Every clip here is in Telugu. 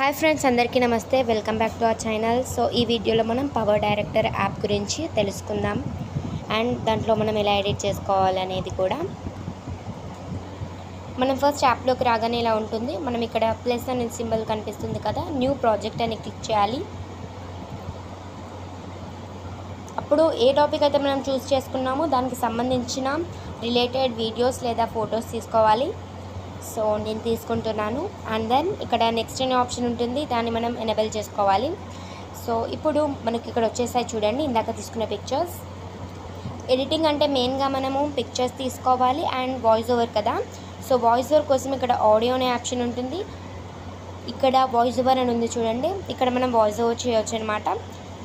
హాయ్ ఫ్రెండ్స్, అందరికీ నమస్తే. Welcome back to our channel. So ఈ వీడియోలో మనం పవర్ డైరెక్టర్ యాప్ గురించి తెలుసుకుందాం అండ్ దాంట్లో మనం ఎలా ఎడిట్ చేసుకోవాలనేది కూడా. మనం ఫస్ట్ యాప్లోకి రాగానే ఇలా ఉంటుంది. మనం ఇక్కడ ప్లస్ అనే సింబల్ కనిపిస్తుంది కదా, న్యూ ప్రాజెక్ట్ అని క్లిక్ చేయాలి. అప్పుడు ఏ టాపిక్ అయితే మనం చూస్ చేసుకున్నామో దానికి సంబంధించిన రిలేటెడ్ వీడియోస్ లేదా ఫొటోస్ తీసుకోవాలి. సో నేను తీసుకుంటున్నాను. అండ్ దెన్ ఇక్కడ నెక్స్ట్ అనే ఆప్షన్ ఉంటుంది, దాన్ని మనం ఎనేబుల్ చేసుకోవాలి. సో ఇప్పుడు మనకి ఇక్కడ వచ్చేసాయి చూడండి, ఇందాక తీసుకున్న పిక్చర్స్. ఎడిటింగ్ అంటే మెయిన్గా మనము పిక్చర్స్ తీసుకోవాలి అండ్ వాయిస్ ఓవర్ కదా. సో వాయిస్ ఓవర్ కోసం ఇక్కడ ఆడియో అనే ఆప్షన్ ఉంటుంది. ఇక్కడ వాయిస్ ఓవర్ అని ఉంది చూడండి, ఇక్కడ మనం వాయిస్ ఓవర్ చేయవచ్చు అనమాట.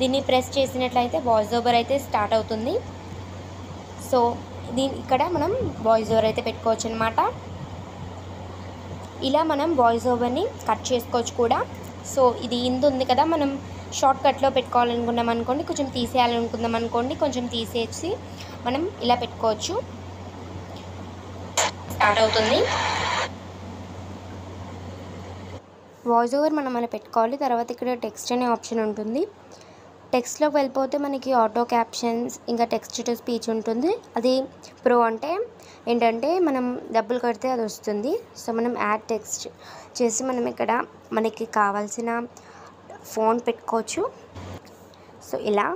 దీన్ని ప్రెస్ చేసినట్లయితే వాయిస్ ఓవర్ అయితే స్టార్ట్ అవుతుంది. సో ఇక్కడ మనం వాయిస్ ఓవర్ అయితే పెట్టుకోవచ్చు అనమాట. ఇలా మనం వాయిస్ ఓవర్ని కట్ చేసుకోవచ్చు కూడా. సో ఇది ఇందు ఉంది కదా, మనం షార్ట్ కట్లో పెట్టుకోవాలనుకున్నాం అనుకోండి, కొంచెం తీసేయాలనుకుందాం అనుకోండి, కొంచెం తీసేసి మనం ఇలా పెట్టుకోవచ్చు. స్టార్ట్ అవుతుంది. వాయిస్ ఓవర్ మనం అలా పెట్టుకోవాలి. తర్వాత ఇక్కడ టెక్స్ట్ అనే ఆప్షన్ ఉంటుంది. టెక్స్ట్లోకి వెళ్ళిపోతే మనకి ఆటో క్యాప్షన్స్ ఇంకా టెక్స్ట్ టు స్పీచ్ ఉంటుంది. అది ప్రో అంటే ఏంటంటే మనం డబ్బులు కడితే అది వస్తుంది. సో మనం యాడ్ టెక్స్ట్ చేసి మనం ఇక్కడ మనకి కావాల్సిన ఫోన్ పెట్టుకోవచ్చు. సో ఇలా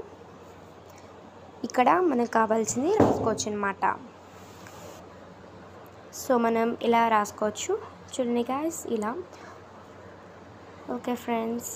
ఇక్కడ మనకు కావాల్సింది రాసుకోవచ్చు అనమాట. సో మనం ఇలా రాసుకోవచ్చు చూడండి గాయ్స్, ఇలా. Okay friends.